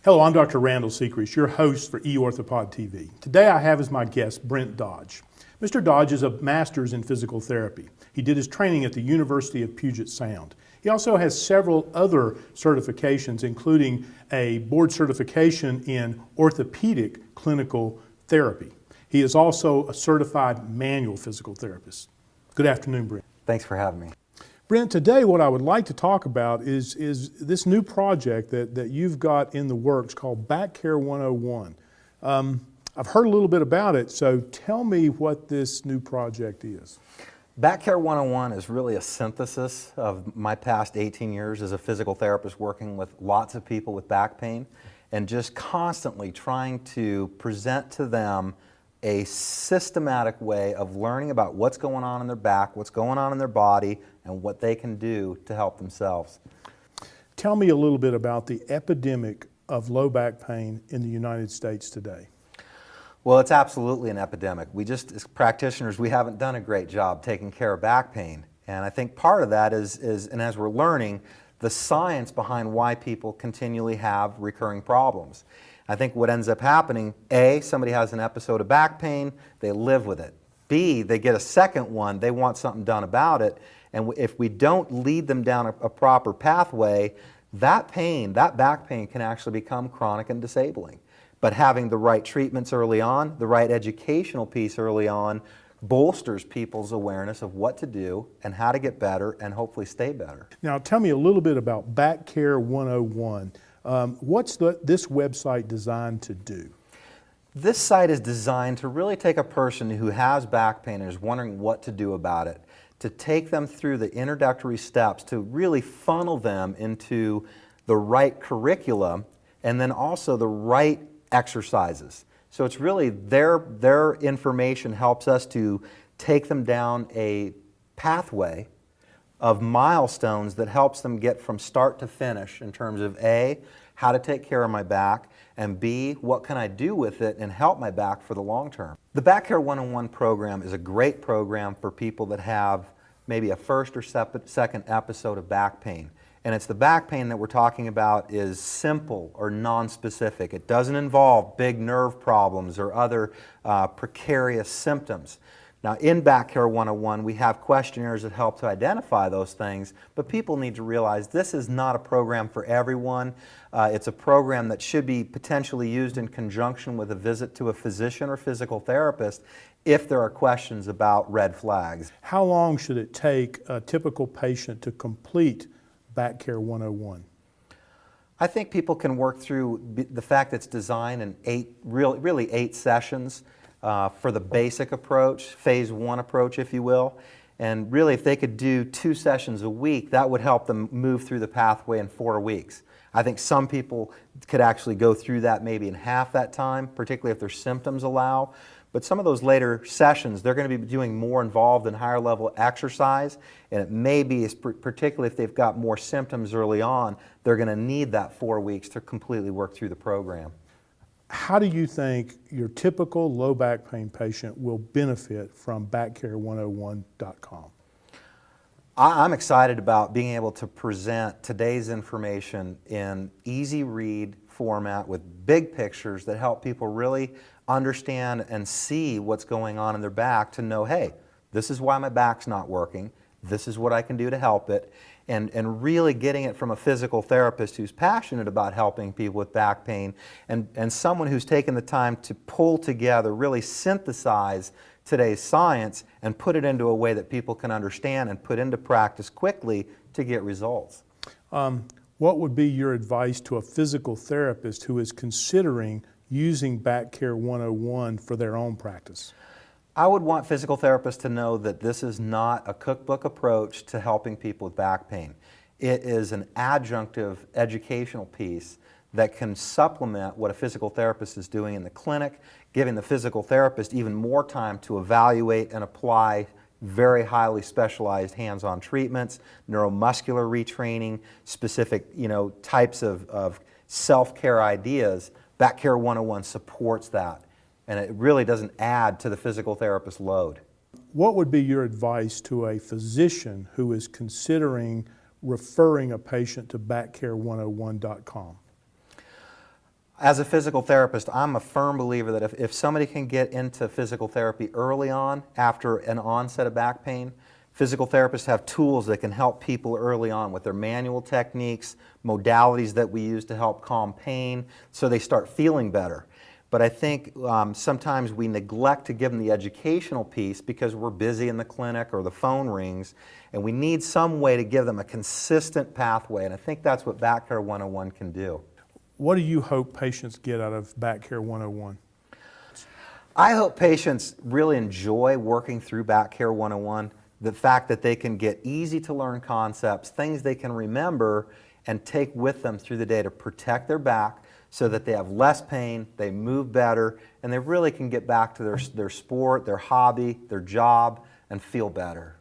Hello, I'm Dr. Randall Sechrest, your host for eOrthopod TV. Today I have as my guest Brent Dodge. Mr. Dodge is a master's in physical therapy. He did his training at the University of Puget Sound. He also has several other certifications, including a board certification in orthopedic clinical therapy. He is also a certified manual physical therapist. Good afternoon, Brent. Thanks for having me. Brent, today what I would like to talk about is this new project that you've got in the works called BackCare 101. I've heard a little bit about it, so tell me what this new project is. BackCare 101 is really a synthesis of my past 18 years as a physical therapist working with lots of people with back pain and just constantly trying to present to them a systematic way of learning about what's going on in their back, what's going on in their body, and what they can do to help themselves. Tell me a little bit about the epidemic of low back pain in the United States today. Well, it's absolutely an epidemic. We just, as practitioners, we haven't done a great job taking care of back pain. And I think part of that is and as we're learning, the science behind why people continually have recurring problems. I think what ends up happening, A, somebody has an episode of back pain, they live with it. B, they get a second one, they want something done about it. And if we don't lead them down a proper pathway, that pain, that back pain can actually become chronic and disabling. But having the right treatments early on, the right educational piece early on, bolsters people's awareness of what to do and how to get better and hopefully stay better. Now tell me a little bit about BackCare 101. What's this website designed to do? This site is designed to really take a person who has back pain and is wondering what to do about it, to take them through the introductory steps, to really funnel them into the right curriculum and then also the right exercises. So it's really their information helps us to take them down a pathway of milestones that helps them get from start to finish in terms of A, how to take care of my back, and B, what can I do with it and help my back for the long term. The BackCare 101 program is a great program for people that have maybe a first or second episode of back pain. And it's the back pain that we're talking about is simple or non-specific. It doesn't involve big nerve problems or other precarious symptoms. Now in BackCare 101 we have questionnaires that help to identify those things, but people need to realize this is not a program for everyone. It's a program that should be potentially used in conjunction with a visit to a physician or physical therapist if there are questions about red flags. How long should it take a typical patient to complete BackCare 101? I think people can work through the fact that it's designed in really eight sessions for the basic approach, phase one approach, if you will. And really, if they could do 2 sessions a week, that would help them move through the pathway in 4 weeks. I think some people could actually go through that maybe in half that time, particularly if their symptoms allow. But some of those later sessions, they're going to be doing more involved in higher level exercise, and it may be, particularly if they've got more symptoms early on, they're going to need that 4 weeks to completely work through the program. How do you think your typical low back pain patient will benefit from BackCare101.com? I'm excited about being able to present today's information in easy read format with big pictures that help people really understand and see what's going on in their back to know, hey, this is why my back's not working, this is what I can do to help it, and really getting it from a physical therapist who's passionate about helping people with back pain and someone who's taken the time to pull together, really synthesize today's science and put it into a way that people can understand and put into practice quickly to get results. What would be your advice to a physical therapist who is considering using BackCare 101 for their own practice? I would want physical therapists to know that this is not a cookbook approach to helping people with back pain. It is an adjunctive educational piece that can supplement what a physical therapist is doing in the clinic, giving the physical therapist even more time to evaluate and apply very highly specialized hands-on treatments, neuromuscular retraining, specific types of self-care ideas. BackCare 101 supports that, and it really doesn't add to the physical therapist's load. What would be your advice to a physician who is considering referring a patient to BackCare101.com? As a physical therapist, I'm a firm believer that if somebody can get into physical therapy early on, after an onset of back pain, physical therapists have tools that can help people early on with their manual techniques, modalities that we use to help calm pain, so they start feeling better. But I think sometimes we neglect to give them the educational piece because we're busy in the clinic or the phone rings, and we need some way to give them a consistent pathway, and I think that's what BackCare 101 can do. What do you hope patients get out of BackCare 101? I hope patients really enjoy working through BackCare 101, the fact that they can get easy to learn concepts, things they can remember and take with them through the day to protect their back so that they have less pain, they move better, and they really can get back to their sport, their hobby, their job, and feel better.